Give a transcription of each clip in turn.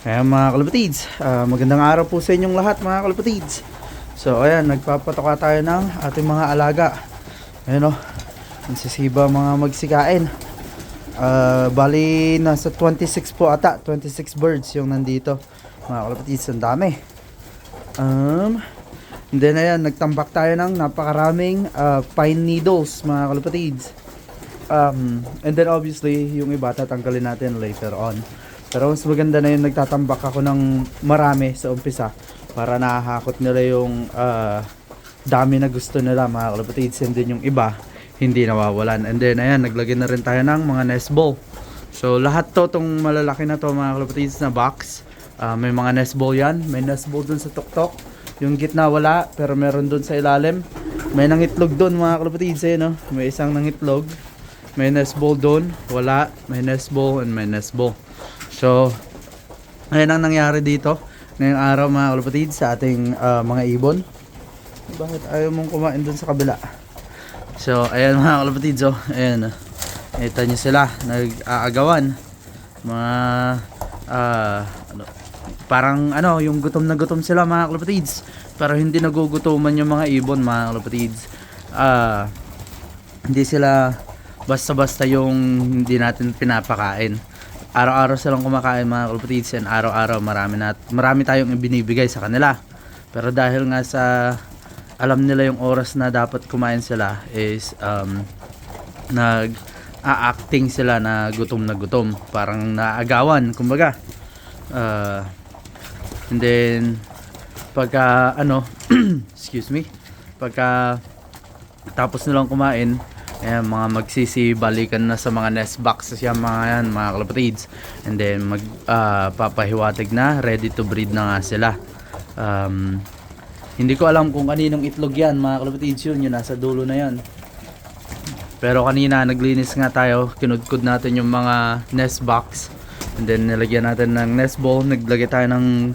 Ayan mga kalapatids, magandang araw po sa inyong lahat mga kalapatids. So ayan, nagpapatoka tayo ng ating mga alaga. Ayan o, nagsisiba mga magsikain. Bali nasa 26 po ata, 26 birds yung nandito mga kalapatids, ang dami. And then ayan, nagtambak tayo ng napakaraming pine needles mga kalapatids. And then obviously yung iba tatanggalin natin later on. Pero mas maganda na yung nagtatambak ako ng marami sa umpisa para nakahakot nila yung dami na gusto nila mga kalapatids, and then yung iba hindi nawawalan. And then ayan, naglagay na rin tayo ng mga nest ball. So lahat to, tong malalaki na to mga kalapatids na box, may mga nest ball yan. May nest ball dun sa tuktok, yung gitna wala, pero meron dun sa ilalim. May nangitlog dun mga kalapatids, no? May isang nangitlog. May nest ball dun, wala. May nest ball and may nest ball. So, ayan ang nangyari dito ngayong araw mga kalapatids sa ating mga ibon. Bakit ayaw mong kumain dun sa kabila? So, ayan mga kalapatids, oh. Ayan, ito nyo sila, nag-aagawan. Mga, parang yung gutom na gutom sila mga kalapatids. Pero hindi nagugutuman yung mga ibon mga kalapatids. Hindi sila basta-basta yung hindi natin pinapakain. Araw-araw silang kumakain mga kalapatids, and araw-araw marami tayong ibinibigay sa kanila. Pero dahil nga sa alam nila yung oras na dapat kumain sila is nag-a-acting sila na gutom, parang naagawan kumbaga. And then pagka excuse me, pagka tapos nilang kumain, ayan, mga magsisibalikan na sa mga nest boxes yan mga kalapatids. And then papahiwatig na, ready to breed na nga sila. Hindi ko alam kung kaninong itlog yan mga kalapatids, yun nasa dulo na yan. Pero kanina naglinis nga tayo, kinudkod natin yung mga nest box, and then nilagyan natin ng nest ball. Naglagay tayo ng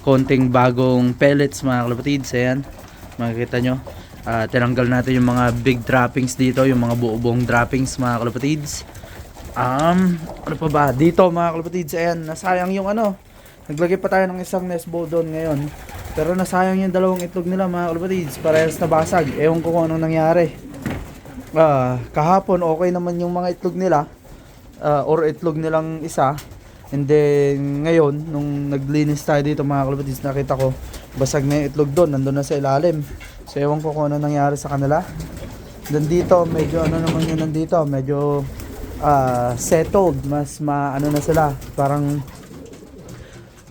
konting bagong pellets mga kalapatids. Ayan, makikita nyo. Tinanggal natin yung mga big droppings dito, yung mga buo-buong droppings mga kalapatids. Ano pa ba dito mga kalapatids? Ayan, nasayang yung naglagay pa tayo ng isang nest ball doon ngayon, pero nasayang yung dalawang itlog nila mga kalapatids, parehas nabasag. Ewan ko kung anong nangyari. Kahapon okay naman yung mga itlog nila, or itlog nilang isa. And then ngayon nung naglinis tayo dito mga kalapatids, nakita ko basag na yung itlog doon, nandun na sa ilalim. So ewan ko kung ano nangyari sa kanila. Then dito medyo naman yun, nandito medyo settled, mas na sila, parang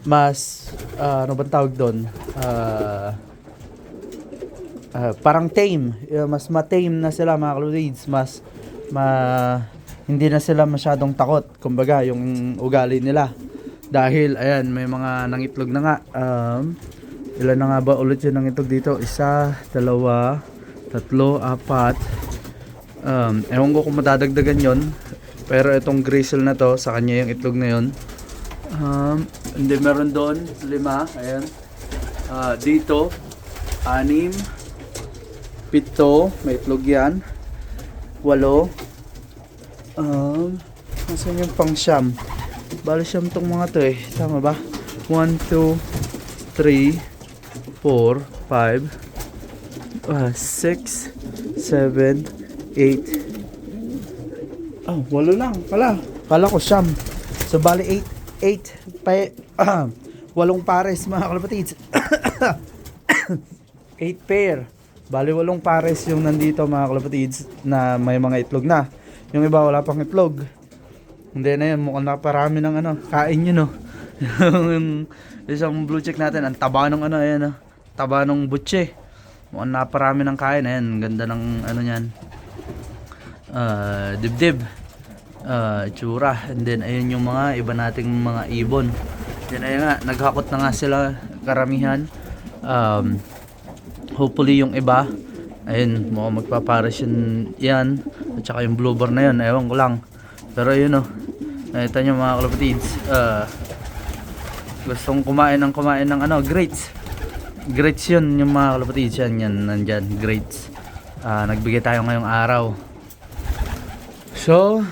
mas ano bang tawag doon, parang tame, mas ma-tame na sila mga kalapatids. Mas hindi na sila masyadong takot kumbaga yung ugali nila, dahil ayan may mga nangitlog na nga. Ilan na nga ba ulit yung nangitlog dito? Isa, dalawa, tatlo, apat. Ewan ko kung madadagdagan yon, pero itong grizzle na to, sa kanya yung itlog na yon. Hindi, meron doon 5. Ayan, dito 6, 7, may itlog yan. 8. Nasaan yung pang siyam? Bali siyam tong mga to tama ba? 1, 2, 3, 4, 5, 6, 7, 8. 8 lang pala. Kala ko siyam. So bali 8 8 pares mga kalapatids. 8 pair. Bali 8 pares yung nandito mga kalapatids, na may mga itlog na. Yung iba wala pang itlog. Hindi na yan, mukhang naparami ng kain yun, no. Yung isang blue check natin, ang taba ng ayan, taba ng butche. Mukhang naparami ng kain. Ayan, ganda ng yan, dibdib, tsura. And then ayun yung mga iba nating mga ibon. Then ayun nga, naghakot na nga sila karamihan. Hopefully yung iba, ayun, mukhang magpapares yan, at saka yung bluebird na yun, ewan ko lang. Pero ayun, nakita nyo mga kalapatids, gustong kumain ng grapes. Grapes yun yung mga kalapatids, yan nandyan, grapes. Nagbigay tayo ngayong araw. So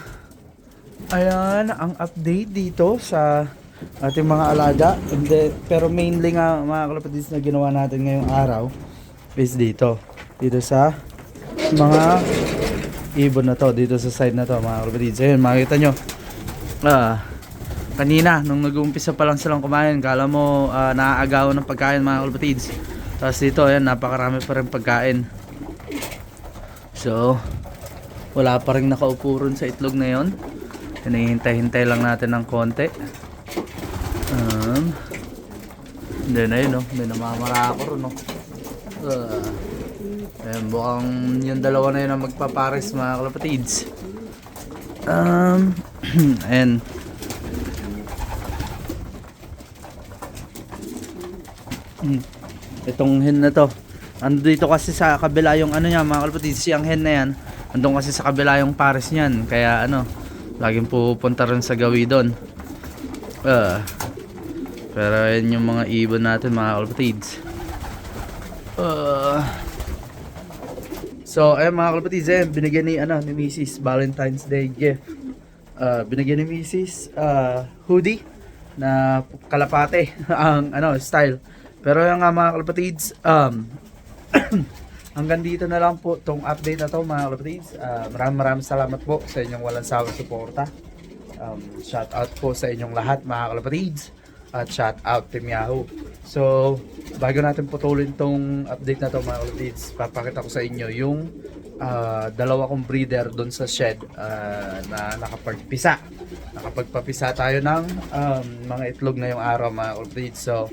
ayan ang update dito sa ating mga alaga. And then, pero mainly nga mga kalapatids na ginawa natin ngayong araw is dito. Dito sa mga ibon na to. Dito sa side na to mga kalapatids. Ayun, makikita nyo. Kanina, nung nag-uumpisa pa lang silang kumain, kala mo naaagawan ng pagkain mga kalapatids. Tapos dito, ayan, napakarami pa rin pagkain. So, wala pa rin nakaupo rin sa itlog na yon. Hinihintay-hintay lang natin ng konti. Then ayun, no, may namamara ako rin, no. Ayan, mukhang yung dalawa na yun ang magpapares mga kalapatids. Ayan. Itong hen na to, andito kasi sa kabila yung ano niya mga kalapatids, siyang hen na yan. Andun kasi sa kabila yung pares niyan, kaya ano, laging pupunta rin sa gawi doon. Pero yan yung mga ibon natin mga kalapatids. So ayun mga kalapatids, binigyan ni Mrs. Valentine's Day gift. Binigyan ni Mrs. Hoodie na kalapate ang style. Pero yung nga mga kalapatids, hanggang dito na lang po tong update na to mga kalapatids. Maraming salamat po sa inyong walang sawang suporta. Shout out po sa inyong lahat mga kalapatids. At shout out Team Yahoo. So, bago natin putulin tong update na to mga kalapatids, papakita ko sa inyo yung dalawa kong breeder doon sa shed na nakapagpisa. Nakapagpapisa tayo ng mga itlog ngayong araw mga kalapatids. So,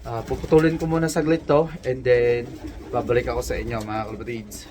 puputulin ko muna saglit to and then babalik ako sa inyo mga kalapatids.